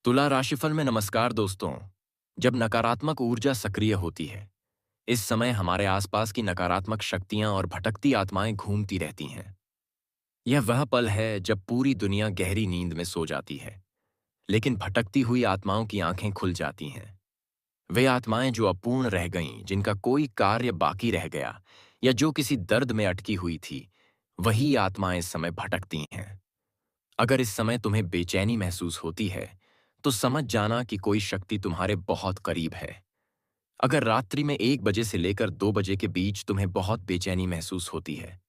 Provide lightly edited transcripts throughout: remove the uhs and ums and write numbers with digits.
तुला राशिफल में नमस्कार दोस्तों। जब नकारात्मक ऊर्जा सक्रिय होती है, इस समय हमारे आसपास की नकारात्मक शक्तियां और भटकती आत्माएं घूमती रहती हैं। यह वह पल है जब पूरी दुनिया गहरी नींद में सो जाती है, लेकिन भटकती हुई आत्माओं की आंखें खुल जाती हैं। वे आत्माएं जो अपूर्ण रह गईं, जिनका कोई कार्य बाकी रह गया या जो किसी दर्द में अटकी हुई थी, वही आत्माएं इस समय भटकती हैं। अगर इस समय तुम्हें बेचैनी महसूस होती है, तो समझ जाना कि कोई शक्ति तुम्हारे बहुत करीब है। अगर रात्रि में 1 बजे से लेकर 2 बजे के बीच तुम्हें बहुत बेचैनी महसूस होती है,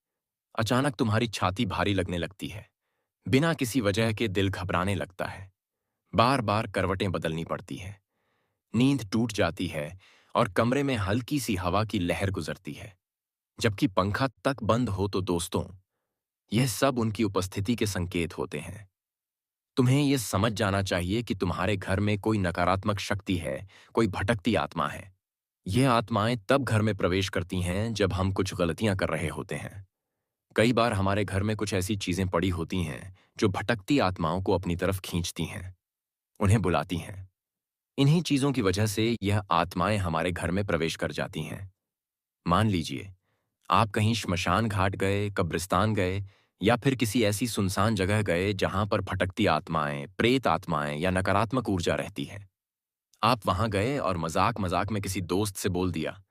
अचानक तुम्हारी छाती भारी लगने लगती है, बिना किसी वजह के दिल घबराने लगता है, बार बार करवटें बदलनी पड़ती है, नींद टूट जाती है और कमरे में हल्की सी हवा की लहर गुजरती है, जबकि पंखा तक बंद हो, तो दोस्तों, यह सब उनकी उपस्थिति के संकेत होते हैं। तुम्हें यह समझ जाना चाहिए कि तुम्हारे घर में कोई नकारात्मक शक्ति है, कोई भटकती आत्मा है। ये आत्माएं तब घर में प्रवेश करती हैं जब हम कुछ गलतियां कर रहे होते हैं। कई बार हमारे घर में कुछ ऐसी चीजें पड़ी होती हैं जो भटकती आत्माओं को अपनी तरफ खींचती हैं, उन्हें बुलाती हैं। इन्हीं चीजों की वजह से यह आत्माएं हमारे घर में प्रवेश कर जाती हैं। मान लीजिए, आप कहीं श्मशान घाट गए, कब्रिस्तान गए, या फिर किसी ऐसी सुनसान जगह गए जहां पर भटकती आत्माएं, प्रेत आत्माएं या नकारात्मक ऊर्जा रहती है। आप वहां गए और मजाक मजाक में किसी दोस्त से बोल दिया,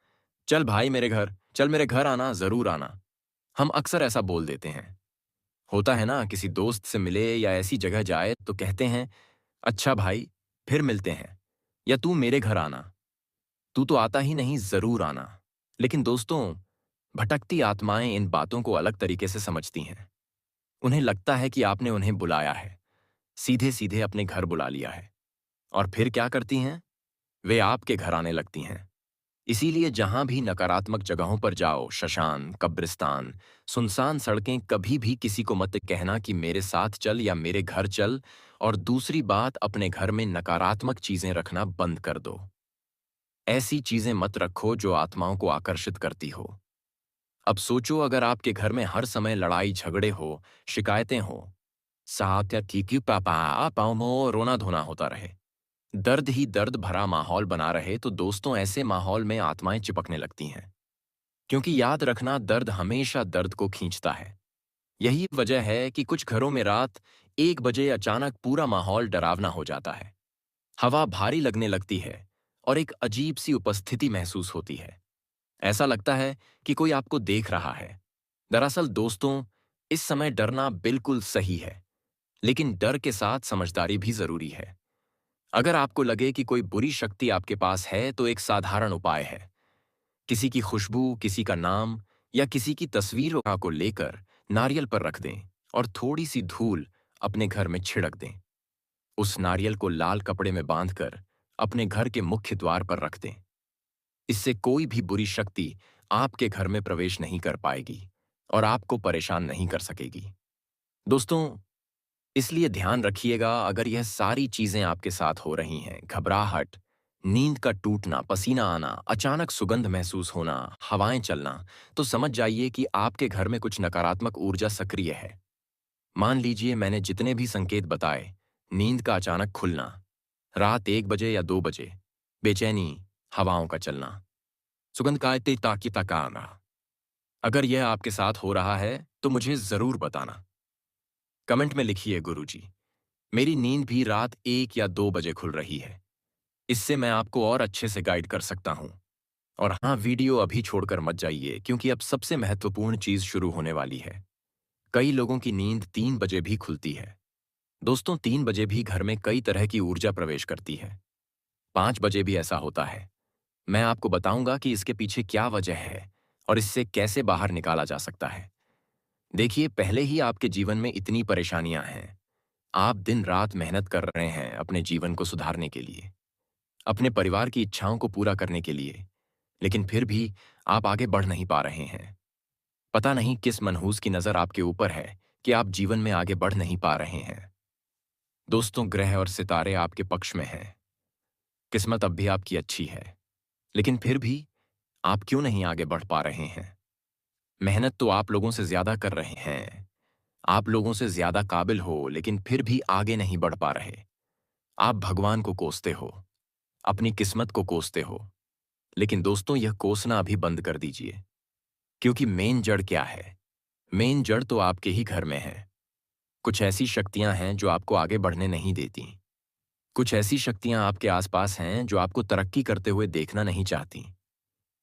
चल भाई मेरे घर, चल मेरे घर आना, जरूर आना। हम अक्सर ऐसा बोल देते हैं। होता है ना, किसी दोस्त से मिले या ऐसी जगह जाए तो कहते हैं, अच्छा भाई, फिर मिलते हैं, या तू मेरे घर आना। तू तो आता ही नहीं, जरूर आना। लेकिन दोस्तों, भटकती आत्माएं इन बातों को अलग तरीके से समझती हैं। उन्हें लगता है कि आपने उन्हें बुलाया है, सीधे सीधे अपने घर बुला लिया है। और फिर क्या करती हैं? वे आपके घर आने लगती हैं। इसीलिए जहां भी नकारात्मक जगहों पर जाओ, शशान, कब्रिस्तान, सुनसान सड़कें, कभी भी किसी को मत कहना कि मेरे साथ चल या मेरे घर चल। और दूसरी बात, अपने घर में नकारात्मक चीजें रखना बंद कर दो। ऐसी चीजें मत रखो जो आत्माओं को आकर्षित करती हो। अब सोचो, अगर आपके घर में हर समय लड़ाई झगड़े हो, शिकायतें हो, साथ या ठीक पापा पाओ मो रोना धोना होता रहे, दर्द ही दर्द भरा माहौल बना रहे, तो दोस्तों, ऐसे माहौल में आत्माएं चिपकने लगती हैं। क्योंकि याद रखना, दर्द हमेशा दर्द को खींचता है। यही वजह है कि कुछ घरों में रात 1 बजे अचानक पूरा माहौल डरावना हो जाता है। हवा भारी लगने लगती है और एक अजीब सी उपस्थिति महसूस होती है। ऐसा लगता है कि कोई आपको देख रहा है। दरअसल दोस्तों, इस समय डरना बिल्कुल सही है, लेकिन डर के साथ समझदारी भी जरूरी है। अगर आपको लगे कि कोई बुरी शक्ति आपके पास है, तो एक साधारण उपाय है। किसी की खुशबू, किसी का नाम या किसी की तस्वीरों को लेकर नारियल पर रख दें और थोड़ी सी धूल अपने घर में छिड़क दें। उस नारियल को लाल कपड़े में बांधकर अपने घर के मुख्य द्वार पर रख दें। इससे कोई भी बुरी शक्ति आपके घर में प्रवेश नहीं कर पाएगी और आपको परेशान नहीं कर सकेगी। दोस्तों, इसलिए ध्यान रखिएगा, अगर यह सारी चीजें आपके साथ हो रही हैं, घबराहट, नींद का टूटना, पसीना आना, अचानक सुगंध महसूस होना, हवाएं चलना, तो समझ जाइए कि आपके घर में कुछ नकारात्मक ऊर्जा सक्रिय है। मान लीजिए, मैंने जितने भी संकेत बताए, नींद का अचानक खुलना, रात 1 बजे या 2 बजे, बेचैनी, हवाओं का चलना, सुगंध का ताकि तकाना, अगर यह आपके साथ हो रहा है तो मुझे जरूर बताना। कमेंट में लिखिए, गुरुजी, मेरी नींद भी रात 1 या 2 बजे खुल रही है। इससे मैं आपको और अच्छे से गाइड कर सकता हूं। और हाँ, वीडियो अभी छोड़कर मत जाइए, क्योंकि अब सबसे महत्वपूर्ण चीज शुरू होने वाली है। कई लोगों की नींद 3 बजे भी खुलती है। दोस्तों, 3 बजे भी घर में कई तरह की ऊर्जा प्रवेश करती है। 5 बजे भी ऐसा होता है। मैं आपको बताऊंगा कि इसके पीछे क्या वजह है और इससे कैसे बाहर निकाला जा सकता है। देखिए, पहले ही आपके जीवन में इतनी परेशानियां हैं। आप दिन रात मेहनत कर रहे हैं अपने जीवन को सुधारने के लिए, अपने परिवार की इच्छाओं को पूरा करने के लिए, लेकिन फिर भी आप आगे बढ़ नहीं पा रहे हैं। पता नहीं किस मनहूस की नजर आपके ऊपर है कि आप जीवन में आगे बढ़ नहीं पा रहे हैं। दोस्तों, ग्रह और सितारे आपके पक्ष में हैं। किस्मत अब भी आपकी अच्छी है, लेकिन फिर भी आप क्यों नहीं आगे बढ़ पा रहे हैं? मेहनत तो आप लोगों से ज्यादा कर रहे हैं। आप लोगों से ज्यादा काबिल हो, लेकिन फिर भी आगे नहीं बढ़ पा रहे। आप भगवान को कोसते हो, अपनी किस्मत को कोसते हो। लेकिन दोस्तों, यह कोसना अभी बंद कर दीजिए, क्योंकि मेन जड़ क्या है? मेन जड़ तो आपके ही घर में है। कुछ ऐसी शक्तियां हैं जो आपको आगे बढ़ने नहीं देती। कुछ ऐसी शक्तियां आपके आसपास हैं जो आपको तरक्की करते हुए देखना नहीं चाहती।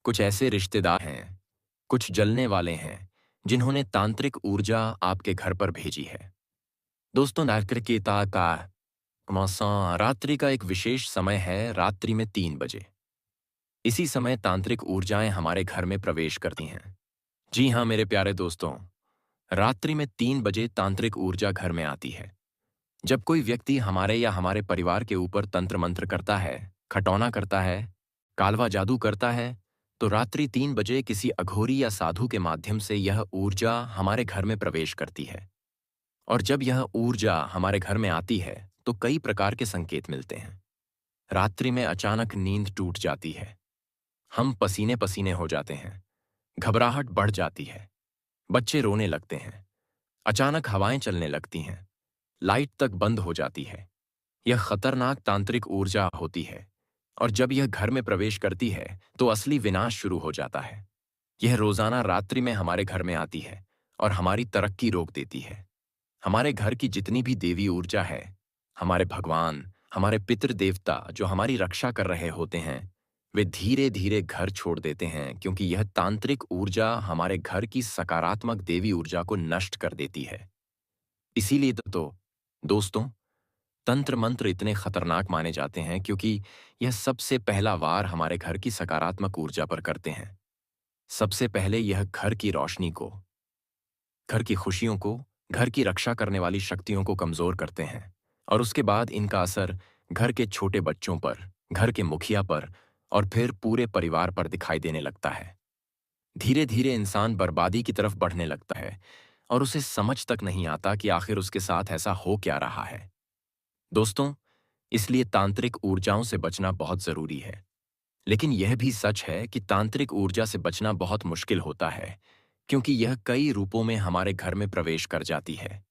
कुछ ऐसे रिश्तेदार हैं, कुछ जलने वाले हैं, जिन्होंने तांत्रिक ऊर्जा आपके घर पर भेजी है। दोस्तों, नागरिकता का मौसम रात्रि का एक विशेष समय है, रात्रि में 3 बजे। इसी समय तांत्रिक ऊर्जाएं हमारे घर में प्रवेश करती हैं। जी हाँ मेरे प्यारे दोस्तों, रात्रि में 3 बजे तांत्रिक ऊर्जा घर में आती है। जब कोई व्यक्ति हमारे या हमारे परिवार के ऊपर तंत्र मंत्र करता है, खटौना करता है, कालवा जादू करता है, तो रात्रि 3 बजे किसी अघोरी या साधु के माध्यम से यह ऊर्जा हमारे घर में प्रवेश करती है। और जब यह ऊर्जा हमारे घर में आती है तो कई प्रकार के संकेत मिलते हैं। रात्रि में अचानक नींद टूट जाती है, हम पसीने पसीने हो जाते हैं, घबराहट बढ़ जाती है, बच्चे रोने लगते हैं, अचानक हवाएं चलने लगती हैं, लाइट तक बंद हो जाती है। यह खतरनाक तांत्रिक ऊर्जा होती है, और जब यह घर में प्रवेश करती है तो असली विनाश शुरू हो जाता है। यह रोजाना रात्रि में हमारे घर में आती है और हमारी तरक्की रोक देती है। हमारे घर की जितनी भी देवी ऊर्जा है, हमारे भगवान, हमारे पितृ देवता जो हमारी रक्षा कर रहे होते हैं, वे धीरे धीरे घर छोड़ देते हैं, क्योंकि यह तांत्रिक ऊर्जा हमारे घर की सकारात्मक देवी ऊर्जा को नष्ट कर देती है। इसीलिए तो दोस्तों, तंत्र मंत्र इतने खतरनाक माने जाते हैं, क्योंकि यह सबसे पहला वार हमारे घर की सकारात्मक ऊर्जा पर करते हैं। सबसे पहले यह घर की रोशनी को, घर की खुशियों को, घर की रक्षा करने वाली शक्तियों को कमजोर करते हैं, और उसके बाद इनका असर घर के छोटे बच्चों पर, घर के मुखिया पर, और फिर पूरे परिवार पर दिखाई देने लगता है। धीरे धीरे इंसान बर्बादी की तरफ बढ़ने लगता है, और उसे समझ तक नहीं आता कि आखिर उसके साथ ऐसा हो क्या रहा है। दोस्तों, इसलिए तांत्रिक ऊर्जाओं से बचना बहुत जरूरी है। लेकिन यह भी सच है कि तांत्रिक ऊर्जा से बचना बहुत मुश्किल होता है, क्योंकि यह कई रूपों में हमारे घर में प्रवेश कर जाती है।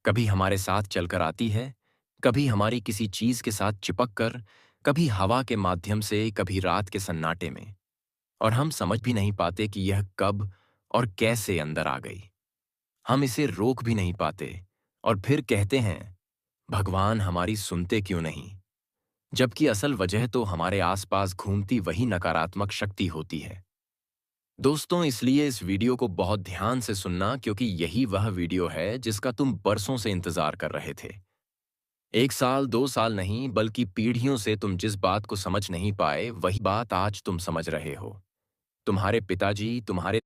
कभी हमारे साथ चलकर आती है, कभी हमारी किसी चीज के साथ चिपक कर, कभी हवा के माध्यम से, कभी रात के सन्नाटे में, और हम समझ भी नहीं पाते कि यह कब और कैसे अंदर आ गई। हम इसे रोक भी नहीं पाते, और फिर कहते हैं, भगवान हमारी सुनते क्यों नहीं? जबकि असल वजह तो हमारे आसपास घूमती वही नकारात्मक शक्ति होती है। दोस्तों, इसलिए इस वीडियो को बहुत ध्यान से सुनना, क्योंकि यही वह वीडियो है जिसका तुम बरसों से इंतजार कर रहे थे। 1 साल 2 साल नहीं, बल्कि पीढ़ियों से तुम जिस बात को समझ नहीं पाए, वही बात आज तुम समझ रहे हो। तुम्हारे पिताजी, तुम्हारे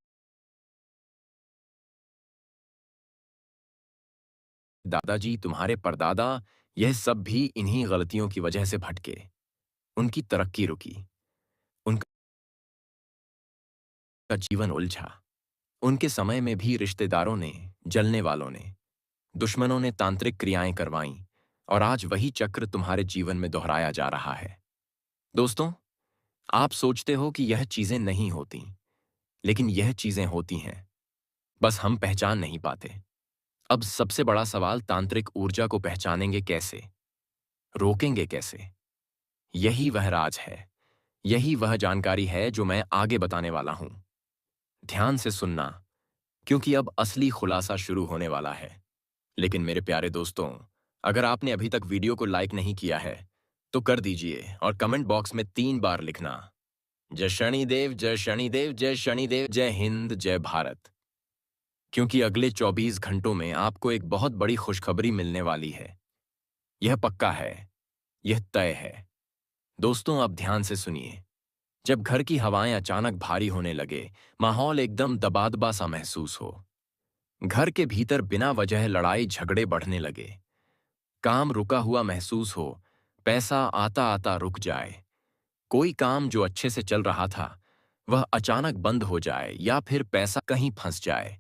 दादाजी, तुम्हारे परदादा, यह सब भी इन्हीं गलतियों की वजह से भटके। उनकी तरक्की रुकी, उनका जीवन उलझा। उनके समय में भी रिश्तेदारों ने, जलने वालों ने, दुश्मनों ने तांत्रिक क्रियाएं करवाईं, और आज वही चक्र तुम्हारे जीवन में दोहराया जा रहा है। दोस्तों, आप सोचते हो कि यह चीजें नहीं होती, लेकिन यह चीजें होती हैं, बस हम पहचान नहीं पाते। अब सबसे बड़ा सवाल, तांत्रिक ऊर्जा को पहचानेंगे कैसे, रोकेंगे कैसे? यही वह राज है, यही वह जानकारी है जो मैं आगे बताने वाला हूं। ध्यान से सुनना, क्योंकि अब असली खुलासा शुरू होने वाला है। लेकिन मेरे प्यारे दोस्तों, अगर आपने अभी तक वीडियो को लाइक नहीं किया है तो कर दीजिए, और कमेंट बॉक्स में 3 बार लिखना, जय शनिदेव, जय शनिदेव, जय शनिदेव, जय हिंद, जय भारत। क्योंकि अगले 24 घंटों में आपको एक बहुत बड़ी खुशखबरी मिलने वाली है। यह पक्का है, यह तय है। दोस्तों, अब ध्यान से सुनिए। जब घर की हवाएं अचानक भारी होने लगे, माहौल एकदम दबादबा सा महसूस हो, घर के भीतर बिना वजह लड़ाई झगड़े बढ़ने लगे, काम रुका हुआ महसूस हो, पैसा आता आता रुक जाए, कोई काम जो अच्छे से चल रहा था वह अचानक बंद हो जाए, या फिर पैसा कहीं फंस जाए,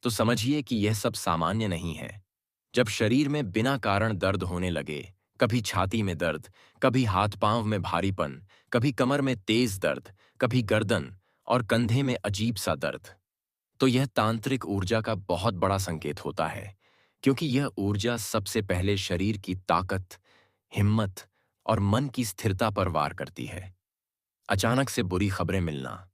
तो समझिए कि यह सब सामान्य नहीं है। जब शरीर में बिना कारण दर्द होने लगे, कभी छाती में दर्द, कभी हाथ पांव में भारीपन, कभी कमर में तेज दर्द, कभी गर्दन और कंधे में अजीब सा दर्द, तो यह तांत्रिक ऊर्जा का बहुत बड़ा संकेत होता है। क्योंकि यह ऊर्जा सबसे पहले शरीर की ताकत हिम्मत और मन की स्थिरता पर वार करती है। अचानक से बुरी खबरें मिलना,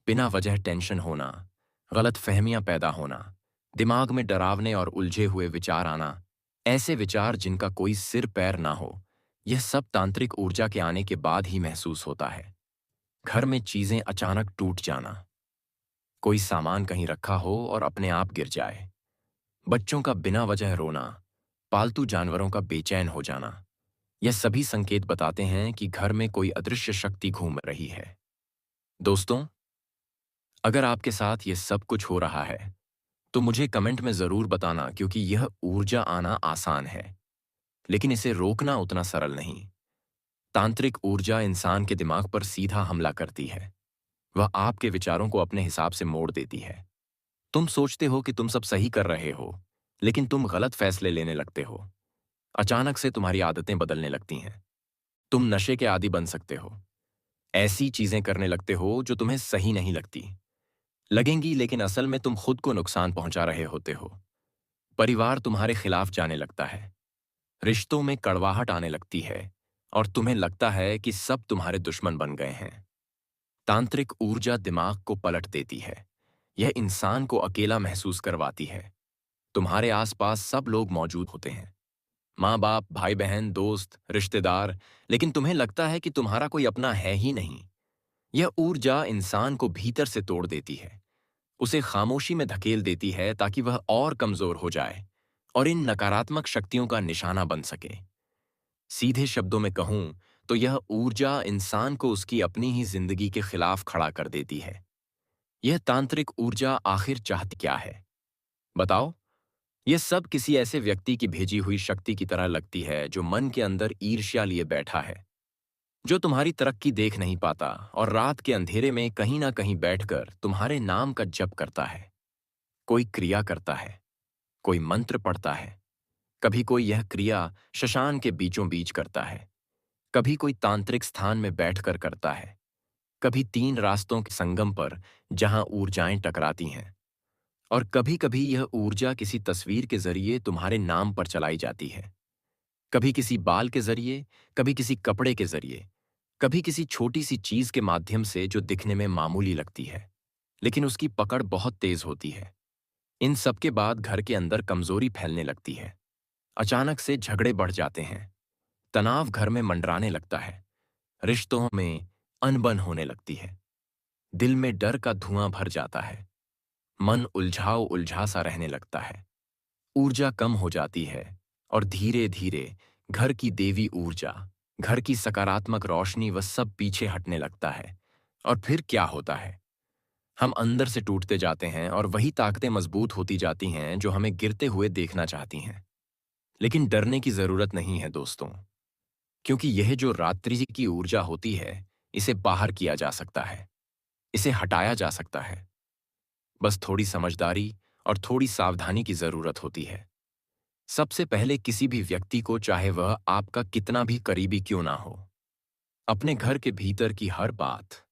बिना वजह टेंशन होना, गलत फहमियां पैदा होना, दिमाग में डरावने और उलझे हुए विचार आना, ऐसे विचार जिनका कोई सिर पैर ना हो, यह सब तांत्रिक ऊर्जा के आने के बाद ही महसूस होता है। घर में चीजें अचानक टूट जाना, कोई सामान कहीं रखा हो और अपने आप गिर जाए, बच्चों का बिना वजह रोना, पालतू जानवरों का बेचैन हो जाना, यह सभी संकेत बताते हैं कि घर में कोई अदृश्य शक्ति घूम रही है। दोस्तों, अगर आपके साथ ये सब कुछ हो रहा है, तो मुझे कमेंट में जरूर बताना, क्योंकि यह ऊर्जा आना आसान है, लेकिन इसे रोकना उतना सरल नहीं। तांत्रिक ऊर्जा इंसान के दिमाग पर सीधा हमला करती है। वह आपके विचारों को अपने हिसाब से मोड़ देती है। तुम सोचते हो कि तुम सब सही कर रहे हो, लेकिन तुम गलत फैसले लेने लगते हो। अचानक से तुम्हारी आदतें बदलने लगती हैं। तुम नशे के आदी बन सकते हो। ऐसी चीजें करने लगते हो जो तुम्हें सही नहीं लगेंगी, लेकिन असल में तुम खुद को नुकसान पहुंचा रहे होते हो। परिवार तुम्हारे खिलाफ जाने लगता है। रिश्तों में कड़वाहट आने लगती है और तुम्हें लगता है कि सब तुम्हारे दुश्मन बन गए हैं। तांत्रिक ऊर्जा दिमाग को पलट देती है। यह इंसान को अकेला महसूस करवाती है। तुम्हारे आसपास सब लोग मौजूद होते हैं, माँ बाप, भाई बहन, दोस्त, रिश्तेदार, लेकिन तुम्हें लगता है कि तुम्हारा कोई अपना है ही नहीं। यह ऊर्जा इंसान को भीतर से तोड़ देती है, उसे खामोशी में धकेल देती है ताकि वह और कमजोर हो जाए और इन नकारात्मक शक्तियों का निशाना बन सके। सीधे शब्दों में कहूं तो यह ऊर्जा इंसान को उसकी अपनी ही जिंदगी के खिलाफ खड़ा कर देती है। यह तांत्रिक ऊर्जा आखिर चाहती क्या है, बताओ? यह सब किसी ऐसे व्यक्ति की भेजी हुई शक्ति की तरह लगती है जो मन के अंदर ईर्ष्या लिए बैठा है, जो तुम्हारी तरक्की देख नहीं पाता और रात के अंधेरे में कहीं ना कहीं बैठकर तुम्हारे नाम का जप करता है। कोई क्रिया करता है, कोई मंत्र पढ़ता है। कभी कोई यह क्रिया शशान के बीचों बीच करता है, कभी कोई तांत्रिक स्थान में बैठकर करता है, कभी तीन रास्तों के संगम पर जहां ऊर्जाएं टकराती हैं, और कभी कभी यह ऊर्जा किसी तस्वीर के जरिए तुम्हारे नाम पर चलाई जाती है। कभी किसी बाल के जरिए, कभी किसी कपड़े के जरिए, कभी किसी छोटी सी चीज के माध्यम से जो दिखने में मामूली लगती है, लेकिन उसकी पकड़ बहुत तेज होती है। इन सब के बाद घर के अंदर कमजोरी फैलने लगती है। अचानक से झगड़े बढ़ जाते हैं, तनाव घर में मंडराने लगता है, रिश्तों में अनबन होने लगती है, दिल में डर का धुआं भर जाता है, मन उलझाव उलझा सा रहने लगता है, ऊर्जा कम हो जाती है और धीरे धीरे घर की देवी ऊर्जा, घर की सकारात्मक रोशनी, वह सब पीछे हटने लगता है। और फिर क्या होता है? हम अंदर से टूटते जाते हैं और वही ताकतें मजबूत होती जाती हैं जो हमें गिरते हुए देखना चाहती हैं। लेकिन डरने की जरूरत नहीं है दोस्तों, क्योंकि यह जो रात्रि की ऊर्जा होती है, इसे बाहर किया जा सकता है, इसे हटाया जा सकता है। बस थोड़ी समझदारी और थोड़ी सावधानी की जरूरत होती है। सबसे पहले किसी भी व्यक्ति को, चाहे वह आपका कितना भी करीबी क्यों ना हो, अपने घर के भीतर की हर बात,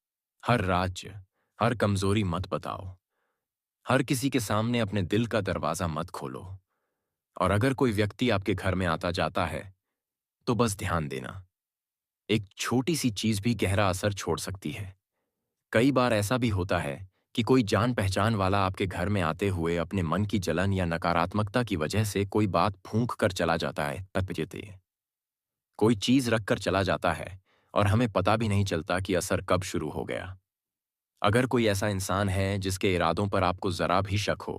हर राज्य, हर कमजोरी मत बताओ। हर किसी के सामने अपने दिल का दरवाजा मत खोलो। और अगर कोई व्यक्ति आपके घर में आता जाता है, तो बस ध्यान देना, एक छोटी सी चीज भी गहरा असर छोड़ सकती है। कई बार ऐसा भी होता है कि कोई जान पहचान वाला आपके घर में आते हुए अपने मन की जलन या नकारात्मकता की वजह से कोई बात फूंक कर चला जाता है, कोई चीज रख कर चला जाता है और हमें पता भी नहीं चलता कि असर कब शुरू हो गया। अगर कोई ऐसा इंसान है जिसके इरादों पर आपको जरा भी शक हो,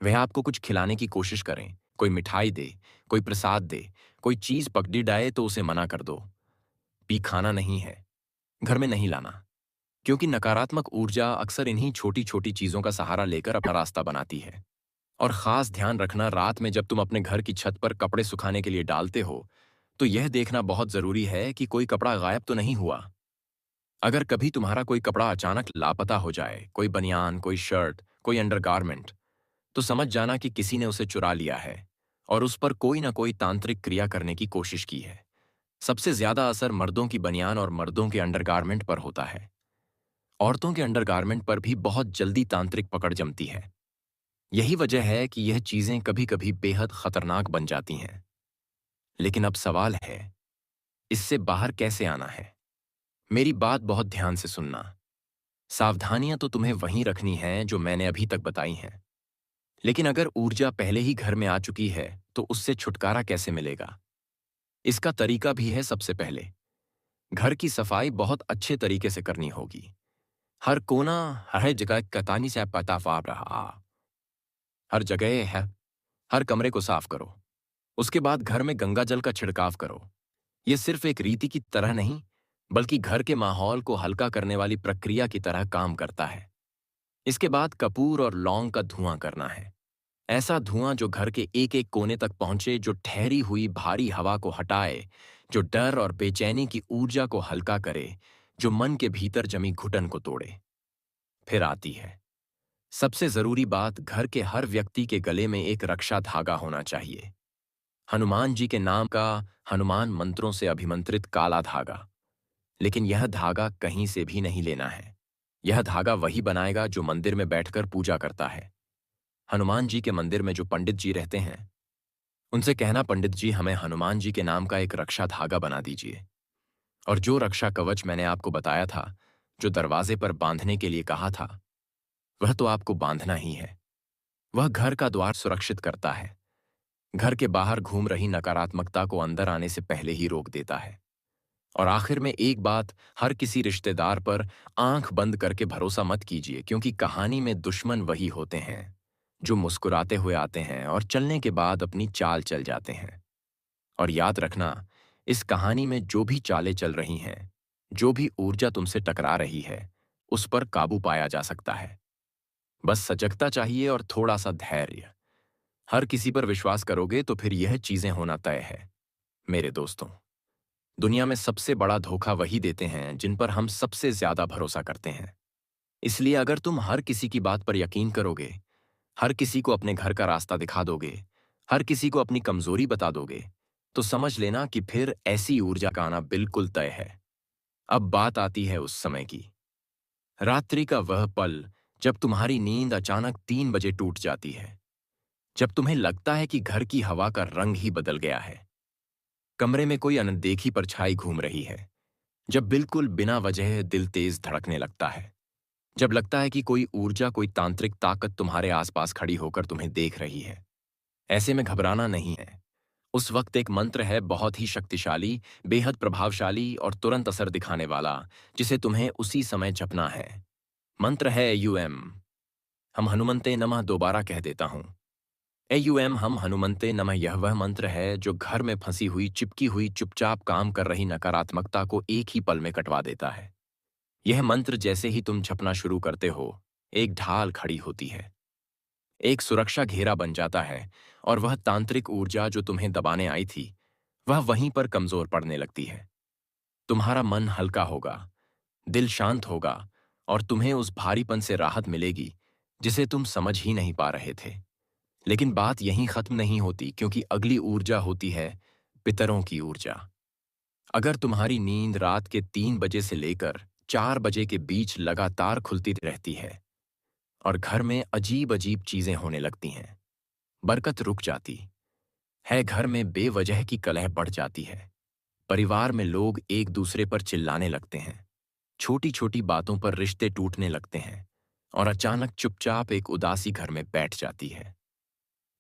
वह आपको कुछ खिलाने की कोशिश करें, कोई मिठाई दे, कोई प्रसाद दे, कोई चीज पकड़ी डाले, तो उसे मना कर दो। पी खाना नहीं है, घर में नहीं लाना, क्योंकि नकारात्मक ऊर्जा अक्सर इन्हीं छोटी छोटी चीजों का सहारा लेकर अपना रास्ता बनाती है। और खास ध्यान रखना, रात में जब तुम अपने घर की छत पर कपड़े सुखाने के लिए डालते हो, तो यह देखना बहुत जरूरी है कि कोई कपड़ा गायब तो नहीं हुआ। अगर कभी तुम्हारा कोई कपड़ा अचानक लापता हो जाए, कोई बनियान, कोई शर्ट, कोई अंडरगारमेंट, तो समझ जाना कि किसी ने उसे चुरा लिया है और उस पर कोई ना कोई तांत्रिक क्रिया करने की कोशिश की है। सबसे ज्यादा असर मर्दों की बनियान और मर्दों के अंडरगारमेंट पर होता है। औरतों के अंडरगारमेंट पर भी बहुत जल्दी तांत्रिक पकड़ जमती है। यही वजह है कि यह चीजें कभी कभी बेहद खतरनाक बन जाती हैं। लेकिन अब सवाल है, इससे बाहर कैसे आना है? मेरी बात बहुत ध्यान से सुनना। सावधानियां तो तुम्हें वहीं रखनी हैं जो मैंने अभी तक बताई हैं। लेकिन अगर ऊर्जा पहले ही घर में आ चुकी है तो उससे छुटकारा कैसे मिलेगा? इसका तरीका भी है। सबसे पहले घर की सफाई बहुत अच्छे तरीके से करनी होगी। हर कोना, हर जगह कतानी से पता फाप रहा, हर जगह है, हर कमरे को साफ करो। उसके बाद घर में गंगा जल का छिड़काव करो। यह सिर्फ एक रीति की तरह नहीं, बल्कि घर के माहौल को हल्का करने वाली प्रक्रिया की तरह काम करता है। इसके बाद कपूर और लौंग का धुआं करना है। ऐसा धुआं जो घर के एक एक कोने तक पहुंचे, जो ठहरी हुई भारी हवा को हटाए, जो डर और बेचैनी की ऊर्जा को हल्का करे, जो मन के भीतर जमी घुटन को तोड़े। फिर आती है सबसे जरूरी बात। घर के हर व्यक्ति के गले में एक रक्षा धागा होना चाहिए। हनुमान जी के नाम का, हनुमान मंत्रों से अभिमंत्रित काला धागा। लेकिन यह धागा कहीं से भी नहीं लेना है। यह धागा वही बनाएगा जो मंदिर में बैठकर पूजा करता है। हनुमान जी के मंदिर में जो पंडित जी रहते हैं, उनसे कहना, पंडित जी हमें हनुमान जी के नाम का एक रक्षा धागा बना दीजिए। और जो रक्षा कवच मैंने आपको बताया था, जो दरवाजे पर बांधने के लिए कहा था, वह तो आपको बांधना ही है। वह घर का द्वार सुरक्षित करता है, घर के बाहर घूम रही नकारात्मकता को अंदर आने से पहले ही रोक देता है। और आखिर में एक बात, हर किसी रिश्तेदार पर आंख बंद करके भरोसा मत कीजिए, क्योंकि कहानी में दुश्मन वही होते हैं जो मुस्कुराते हुए आते हैं और चलने के बाद अपनी चाल चल जाते हैं। और याद रखना, इस कहानी में जो भी चालें चल रही हैं, जो भी ऊर्जा तुमसे टकरा रही है, उस पर काबू पाया जा सकता है। बस सजगता चाहिए और थोड़ा सा धैर्य। हर किसी पर विश्वास करोगे तो फिर यह चीजें होना तय है। मेरे दोस्तों, दुनिया में सबसे बड़ा धोखा वही देते हैं जिन पर हम सबसे ज्यादा भरोसा करते हैं। इसलिए अगर तुम हर किसी की बात पर यकीन करोगे, हर किसी को अपने घर का रास्ता दिखा दोगे, हर किसी को अपनी कमजोरी बता दोगे, तो समझ लेना कि फिर ऐसी ऊर्जा का आना बिल्कुल तय है। अब बात आती है उस समय की। रात्रि का वह पल जब तुम्हारी नींद अचानक 3 बजे टूट जाती है। जब तुम्हें लगता है कि घर की हवा का रंग ही बदल गया है, कमरे में कोई अनदेखी परछाई घूम रही है, जब बिल्कुल बिना वजह दिल तेज धड़कने लगता है, जब लगता है कि कोई ऊर्जा, कोई तांत्रिक ताकत तुम्हारे आसपास खड़ी होकर तुम्हें देख रही है। ऐसे में घबराना नहीं है। उस वक्त एक मंत्र है, बहुत ही शक्तिशाली, बेहद प्रभावशाली और तुरंत असर दिखाने वाला, जिसे तुम्हें उसी समय जपना है। मंत्र है AUM। हम हनुमंते नमः दोबारा कह देता हूं। AUM, हम हनुमंते नमः। यह वह मंत्र है जो घर में फंसी हुई, चिपकी हुई, चुपचाप काम कर रही नकारात्मकता को एक ही पल में कटवा देता है। यह मंत्र जैसे ही तुम जपना शुरू करते हो, एक ढाल खड़ी होती है, एक सुरक्षा घेरा बन जाता है, और वह तांत्रिक ऊर्जा जो तुम्हें दबाने आई थी, वह वहीं पर कमजोर पड़ने लगती है। तुम्हारा मन हल्का होगा, दिल शांत होगा, और तुम्हें उस भारीपन से राहत मिलेगी जिसे तुम समझ ही नहीं पा रहे थे। लेकिन बात यहीं खत्म नहीं होती, क्योंकि अगली ऊर्जा होती है पितरों की ऊर्जा। अगर तुम्हारी नींद रात के 3 बजे से लेकर 4 बजे के बीच लगातार खुलती रहती है और घर में अजीब अजीब चीजें होने लगती हैं, बरकत रुक जाती है, घर में बेवजह की कलह बढ़ जाती है, परिवार में लोग एक दूसरे पर चिल्लाने लगते हैं, छोटी छोटी बातों पर रिश्ते टूटने लगते हैं, और अचानक चुपचाप एक उदासी घर में बैठ जाती है,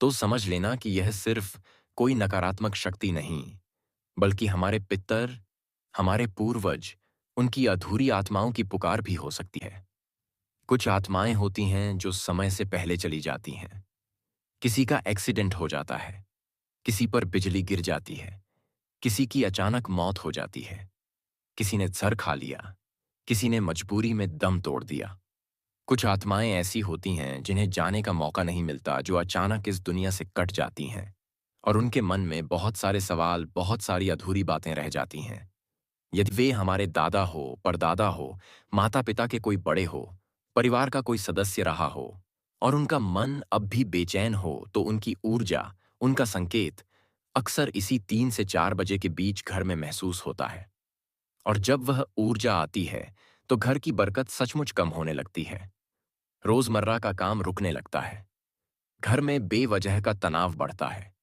तो समझ लेना कि यह सिर्फ कोई नकारात्मक शक्ति नहीं, बल्कि हमारे पितर, हमारे पूर्वज, उनकी अधूरी आत्माओं की पुकार भी हो सकती है। कुछ आत्माएं होती हैं जो समय से पहले चली जाती हैं। किसी का एक्सीडेंट हो जाता है, किसी पर बिजली गिर जाती है, किसी की अचानक मौत हो जाती है, किसी ने सर खा लिया, किसी ने मजबूरी में दम तोड़ दिया। कुछ आत्माएं ऐसी होती हैं जिन्हें जाने का मौका नहीं मिलता, जो अचानक इस दुनिया से कट जाती हैं, और उनके मन में बहुत सारे सवाल, बहुत सारी अधूरी बातें रह जाती हैं। यदि वे हमारे दादा हो, परदादा हो, माता पिता के कोई बड़े हो, परिवार का कोई सदस्य रहा हो, और उनका मन अब भी बेचैन हो, तो उनकी ऊर्जा, उनका संकेत अक्सर इसी 3 से 4 बजे के बीच घर में महसूस होता है। और जब वह ऊर्जा आती है तो घर की बरकत सचमुच कम होने लगती है। रोजमर्रा का काम रुकने लगता है, घर में बेवजह का तनाव बढ़ता है,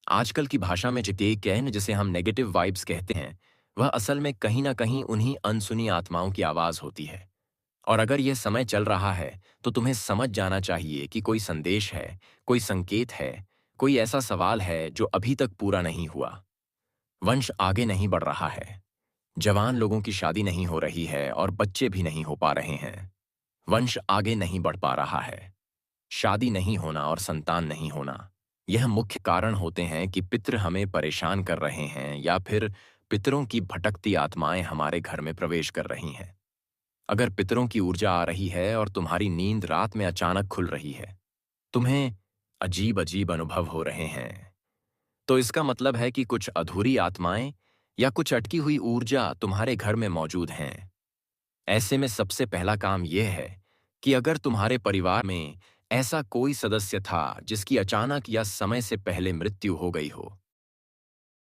आजकल की भाषा में जिते कहन जिसे हम नेगेटिव वाइब्स कहते हैं, वह असल में कहीं ना कहीं उन्हीं अनसुनी आत्माओं की आवाज होती है। और अगर यह समय चल रहा है, तो तुम्हें समझ जाना चाहिए कि कोई संदेश है, कोई संकेत है, कोई ऐसा सवाल है जो अभी तक पूरा नहीं हुआ। वंश आगे नहीं बढ़ रहा है। जवान लोगों की शादी नहीं हो रही है और बच्चे भी नहीं हो पा रहे हैं। वंश आगे नहीं बढ़ पा रहा है। शादी नहीं होना और संतान नहीं होना, यह मुख्य कारण होते हैं कि पितृ हमें परेशान कर रहे हैं या फिर पितरों की भटकती आत्माएं हमारे घर में प्रवेश कर रही हैं। अगर पितरों की ऊर्जा आ रही है और तुम्हारी नींद रात में अचानक खुल रही है, तुम्हें अजीब अजीब अनुभव हो रहे हैं, तो इसका मतलब है कि कुछ अधूरी आत्माएं या कुछ अटकी हुई ऊर्जा तुम्हारे घर में मौजूद हैं। ऐसे में सबसे पहला काम यह है कि अगर तुम्हारे परिवार में ऐसा कोई सदस्य था जिसकी अचानक या समय से पहले मृत्यु हो गई हो,